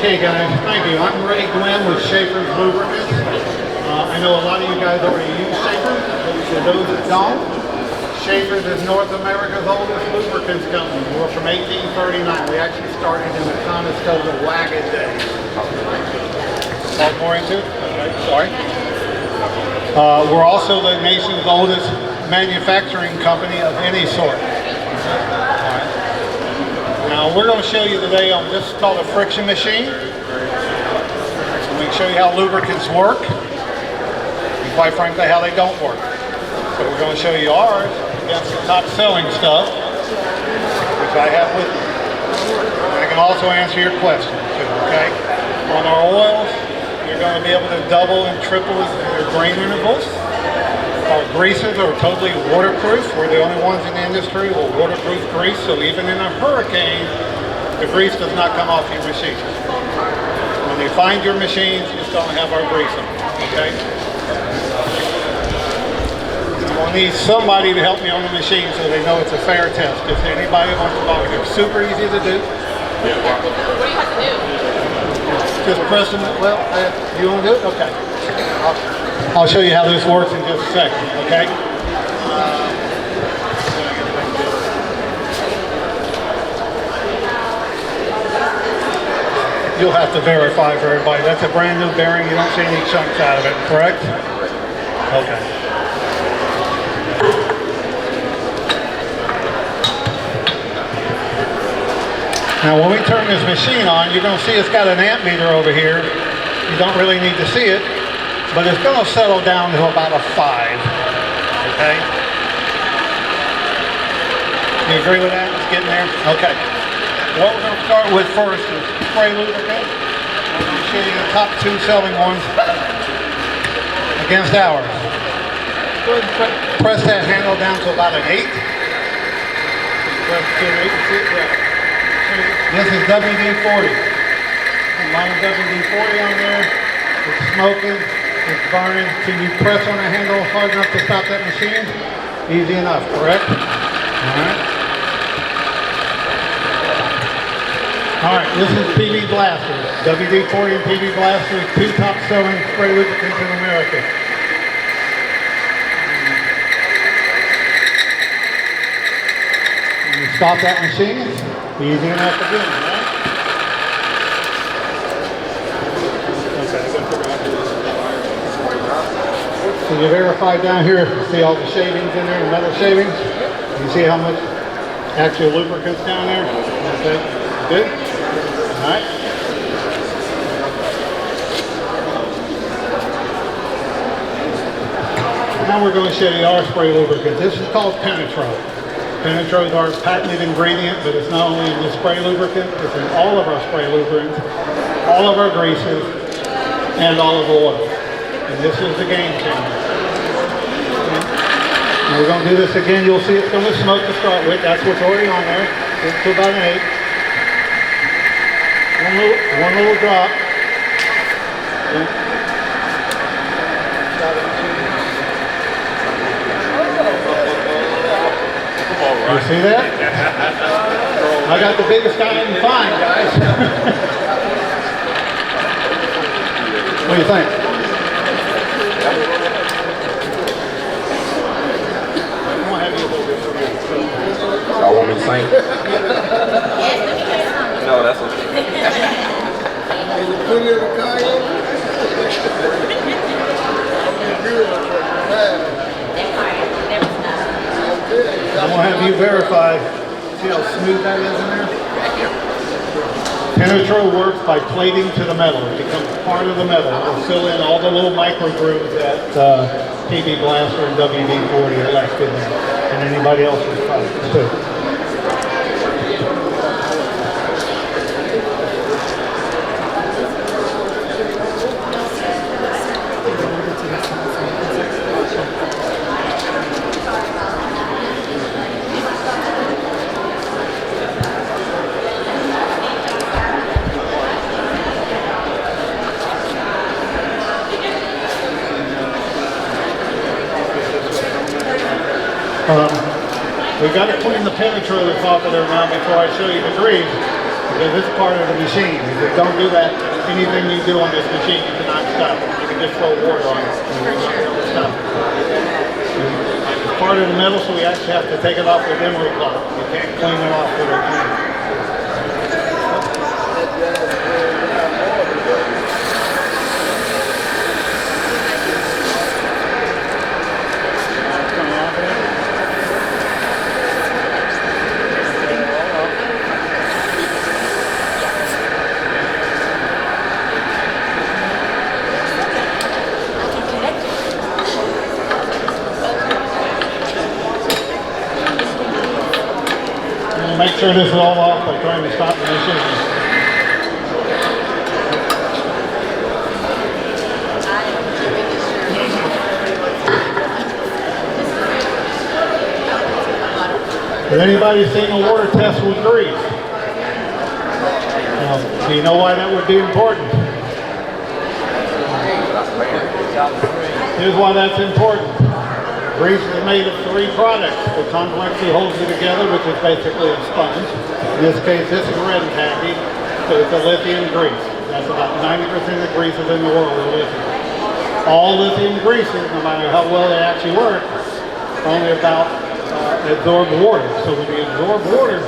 Okay guys, thank you. I'm Ray Glenn with Schaefer's Lubricants. I know a lot of you guys already use Schaefer's. For those that don't, Schaefer's is North America's oldest lubricants company. We're from 1839. We actually started in the Conestoga wagon days. Talk more into it? Okay, sorry. We're also the nation's oldest manufacturing company of any sort. Now we're going to show you today on this is called a friction machine. So we can show you how lubricants work, and quite frankly how they don't work. So we're going to show you ours against the top selling stuff, which I have with me. I can also answer your questions too, okay? On our oils, you're going to be able to double and triple your grain intervals. Our greases are totally waterproof. We're the only ones in the industry with waterproof grease, so even in a hurricane, the grease does not come off your machine. When you find your machines, you still have our grease on, okay? I'm going to need somebody to help me on the machine so they know it's a fair test. If anybody wants to volunteer, super easy to do. What do you have to do? Just press them, well, you want to do it? Okay. I'll show you how this works in just a second, okay? You'll have to verify for everybody. That's a brand new bearing. You don't see any chunks out of it, correct? Okay. Now when we turn this machine on, you're going to see it's got an amp meter over here. You don't really need to see it, but it's going to settle down to about a 5, okay? You agree with that? It's getting there? Okay. What we're going to start with first is spray lubricant. I'm going to show you the top 2 selling ones against ours. Go ahead and press that handle down to about an 8. Press to an 8, see it? Yeah. This is WD-40. Line WD-40 on there. It's smoking. It's burning. Can you press on the handle hard enough to stop that machine? Easy enough, correct? Alright, this is PB Blaster. WD-40 and PB Blaster, 2 top selling spray lubricants in America. When you stop that machine, easy enough again, right? So you verify down here, see all the shavings in there, the metal shavings? You see how much actual lubricant's down there? Okay, good? Alright. Now we're going to show you our spray lubricant. This is called Penetro. Penetro is our patented ingredient, but it's not only in the spray lubricant, it's in all of our spray lubricants, all of our greases, and all of the oil. And this is the game changer. And we're going to do this again. You'll see it's going to smoke to start with. That's what's already on there. It's to about an 8. One little drop. You see that? I got the biggest guy I can find, guys. What do you think? Y'all want me to sing? No, that's okay. I'm going to have you verify. See how smooth that is in there? Penetro works by plating to the metal. It becomes part of the metal. It'll fill in all the little micro grooves that PB Blaster and WD-40 are left in there. And anybody else's products too. We've got to clean the Penetro that's off of there now before I show you the grease. because it's part of the machine. If you don't do that, anything you do on this machine, you cannot stop it. You can just throw water on it, and you're not able to stop it. It's part of the metal, so we actually have to take it off with emery cloth. You can't clean it off with a cleaner. Make sure this is all off by trying to stop the machine. Has anybody seen a water test with grease? Do you know why that would be important? Here's why that's important. Grease is made of 3 products. The complexly holds it together, which is basically a sponge. In this case, this is red and tacky, so it's a lithium grease. That's about 90% of the greases in the world are lithium. All lithium greases, no matter how well they actually work, are only about absorb water. So when you absorb water,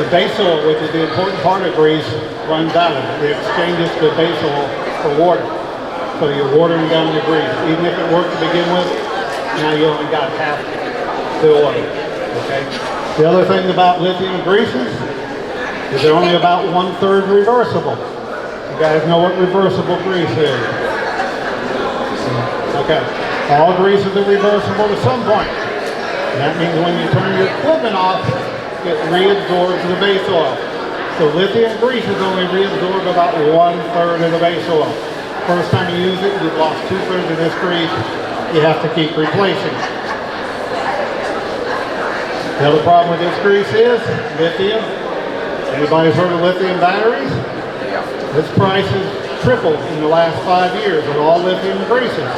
the base oil, which is the important part of grease, runs out of it. It exchanges the base oil for water. So you're watering down the grease. Even if it worked to begin with, now you only got half the oil, okay? The other thing about lithium greases is they're only about 1/3 reversible. You guys know what reversible grease is? Okay, all greases are reversible to some point. And that means when you turn your equipment off, it reabsorbs the base oil. So lithium greases only reabsorb about 1/3 of the base oil. First time you use it, you've lost 2/3 of this grease. You have to keep replacing it. The other problem with this grease is lithium. Anybody's heard of lithium batteries? This price has tripled in the last 5 years with all lithium greases.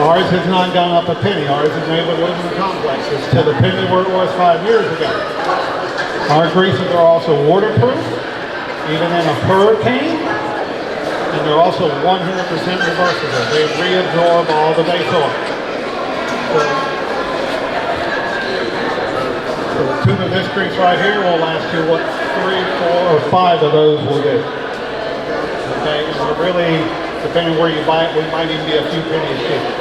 Ours has not gone up a penny. Ours is made with aluminum complexes to the penny where it was 5 years ago. Our greases are also waterproof, even in a hurricane. And they're also 100% reversible. They reabsorb all the base oil. So the tube of this grease right here will last you, what, 3, 4, or 5 of those will do. Okay, and we're really, depending where you buy it, we might even be a few pennies cheaper.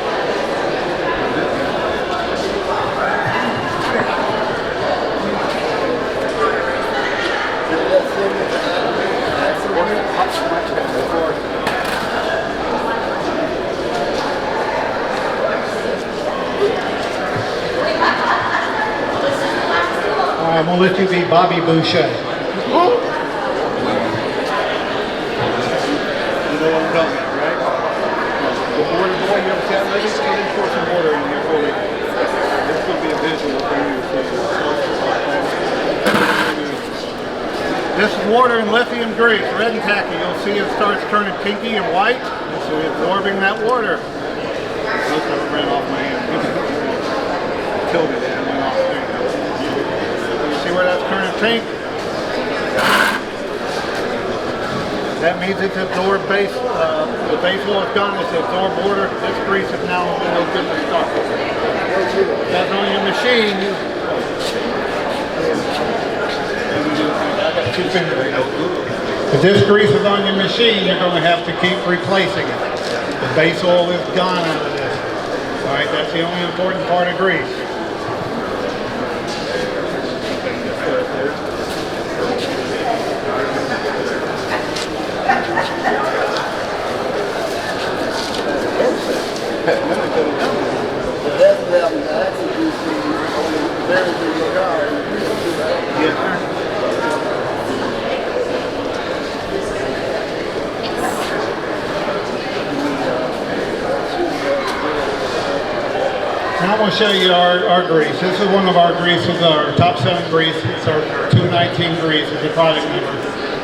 I'm going to let you be Bobby Boucher. You know what I'm talking about, right? The water boy, you ever see that? Let's just pour some water in here for me. This is going to be a visual for you. This is water and lithium grease, red and tacky. You'll see it starts turning pinky and white. So we're absorbing that water. Most of it ran off my hand. Killed it and went off there. See where that's turning pink? That means it's absorbed base, the base oil is gone, it's absorbed water. This grease is now no good to start. That's on your machine. I got 2 fingers. If this grease is on your machine, you're going to have to keep replacing it. The base oil is gone out of this. Alright, that's the only important part of grease. Now I'm going to show you our grease. This is one of our greases, our top selling grease. It's our 219 grease, it's a product number.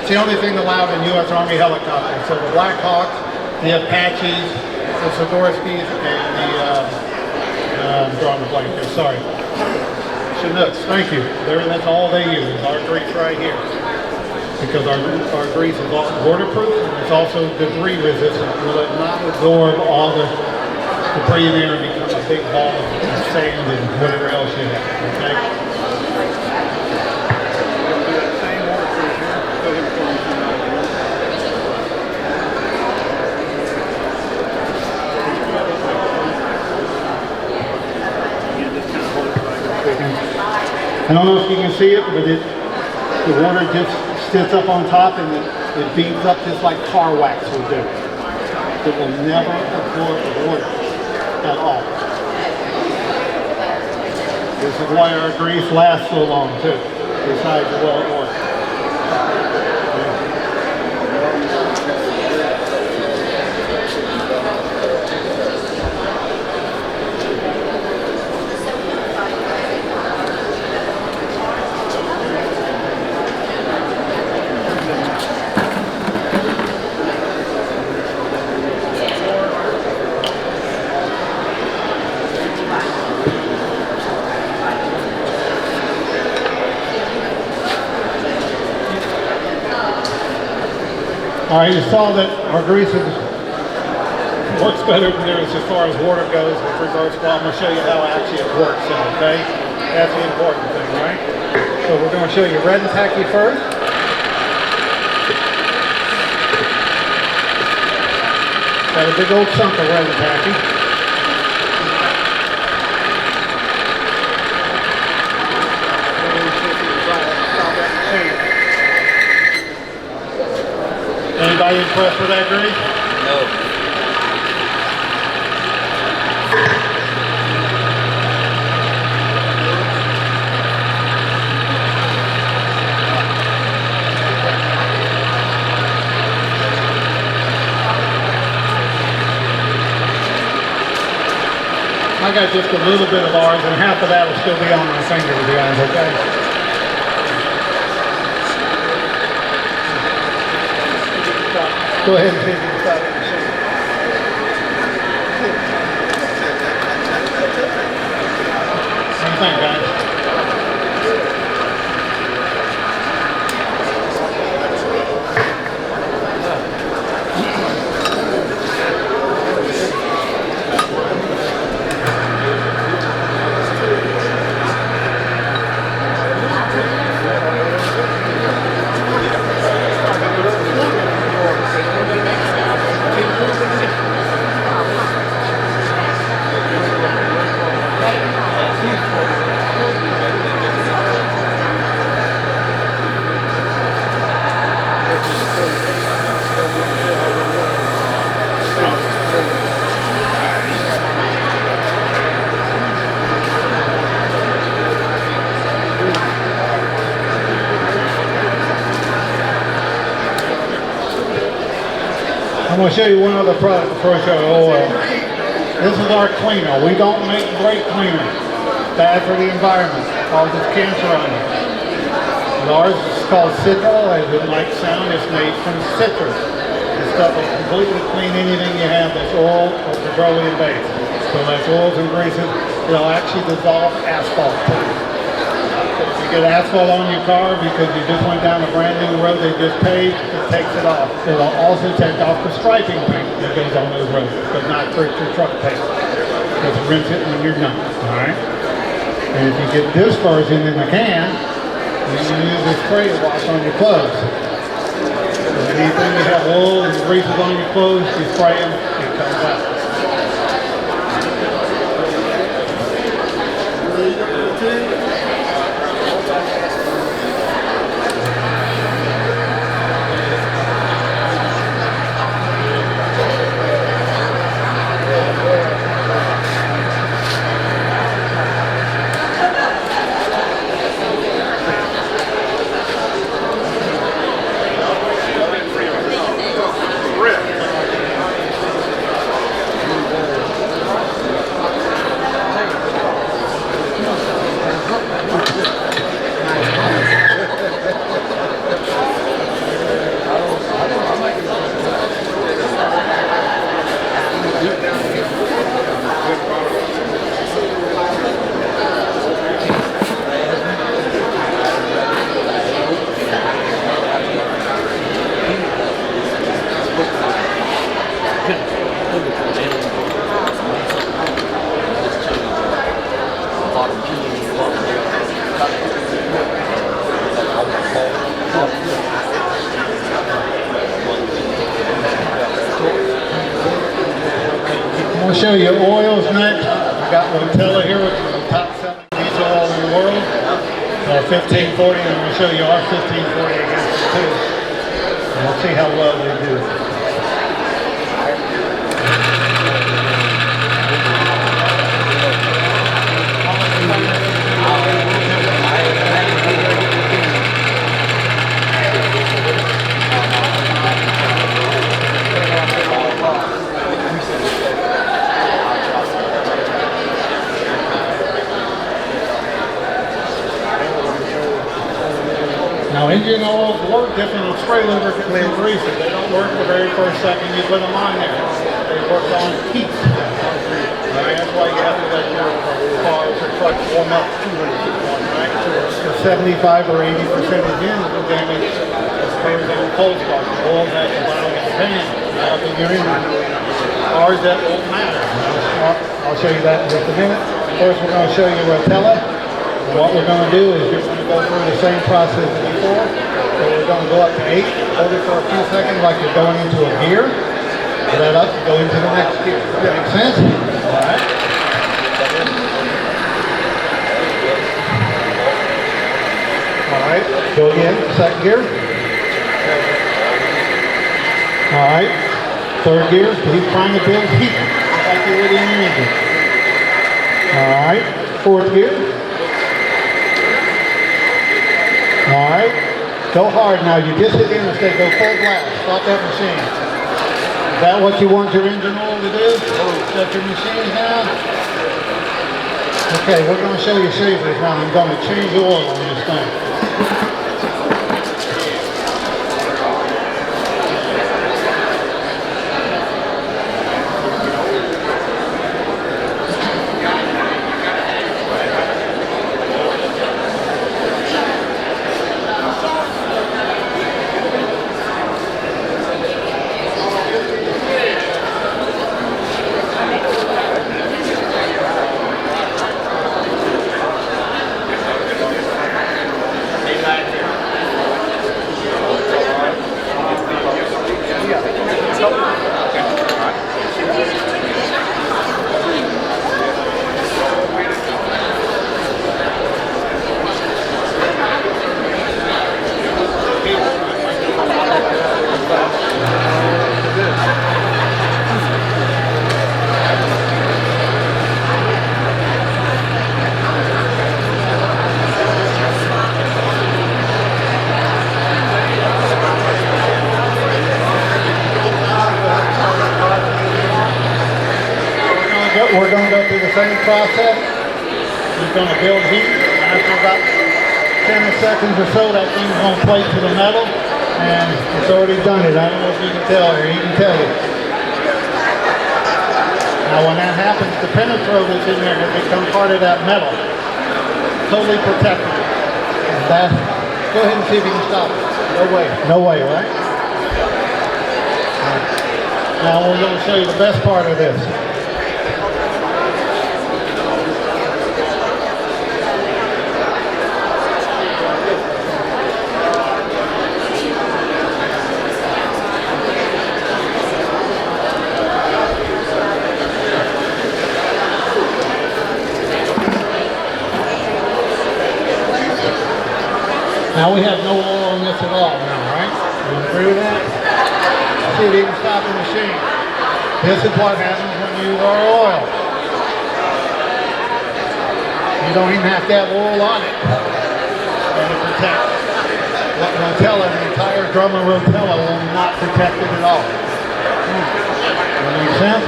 It's the only thing allowed in U.S. Army helicopters. So the Black Hawks, the Apaches, the Sidorskis, and the, I'm drawing a blank here, sorry. Chinooks, thank you. That's all they use, our grease right here. because our grease is also waterproof and it's also debris resistant. Will it not absorb all the debris in there and become a big ball of sand and whatever else you have, okay? I don't know if you can see it, but the water just sits up on top and it beads up just like car wax will do. It will never absorb the water at all. This is why our grease lasts so long too, besides the well it works. All right, you saw that our grease works better than there is as far as water goes with regards to, well, I'm going to show you how actually it works, okay? That's the important thing, right? So we're going to show you red and tacky first. Got a big old chunk of red and tacky. Anybody impressed with that grease? No. I got just a little bit of ours, and half of that will still be on my finger, to be honest, okay? Go ahead and see if you can start it. What do you think, guys? I'm going to show you one other product before I show you oil. This is our cleaner. We don't make brake cleaner. Bad for the environment. Causes cancer on you. Ours is called Citral. As it might sound, it's made from citrus. This stuff will completely clean anything you have that's oil or petroleum based. So that's oils and greases. It'll actually dissolve asphalt too. If you get asphalt on your car because you just went down a brand new road they just paved, it takes it off. It'll also take off the striping paint that goes on those roads, but not for your truck paint. Just rinse it when you're done, all right? And if you get this version in the can, you can use this spray to wash on your clothes. So anything you have oil and greases on your clothes, you spray them, it comes out. I'm going to show you oils next. We got Rotella here, which is the top selling diesel oil in the world. Our 1540, and I'm going to show you our 1540 against it too. And we'll see how well they do. Now engine oils work different than spray lubricants and greases. They don't work the very first second you put them on there. They work on heat. Right? That's why you have to let your cars or trucks warm up. Right? So 75 or 80% of the engine will damage occurs on cold start. The oil that you allow in the pan, out in your engine. Ours, that won't matter. I'll show you that in just a minute. First we're going to show you Rotella. And what we're going to do is you're going to go through the same process as before. So we're going to go up to 8, hold it for a few seconds like you're going into a gear. Let up, go into the next gear. Does that make sense? All right. All right, go again, second gear. All right, third gear, he's trying to build heat, like you would in your engine. All right, fourth gear. All right, go hard now. You just hit the interstate, go full blast, stop that machine. Is that what you want your engine oil to do? Shut your machine down? Okay, we're going to show you safely now. I'm going to change the oil on this thing. We're going to go through the same process. He's going to build heat. After about 10 seconds or so, that thing's going to plate to the metal. And it's already done it. I don't know if you can tell or he can tell you. Now when that happens, the penetro that's in there has become part of that metal. Totally protected. And that, go ahead and see if you can stop it. No way. No way, right? Now we're going to show you the best part of this. Now we have no oil on this at all now, right? You agree with that? See if you can stop the machine. This is what happens when you use our oil. You don't even have to have oil on it. And it protects. What Rotella, the entire drum of Rotella will not protect it at all. That makes sense?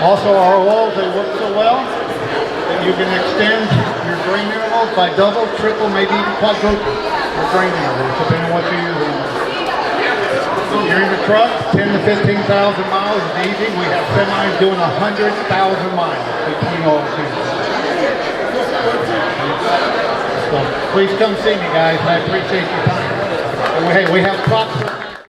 Also our oils, they work so well that you can extend your grain intervals by double, triple, maybe even quadruple your grain intervals, depending on what you're using. If you're in the truck, 10 to 15,000 miles is easy. We have semis doing 100,000 miles between oil changes. So please come see me, guys. I appreciate your time. Hey, we have props.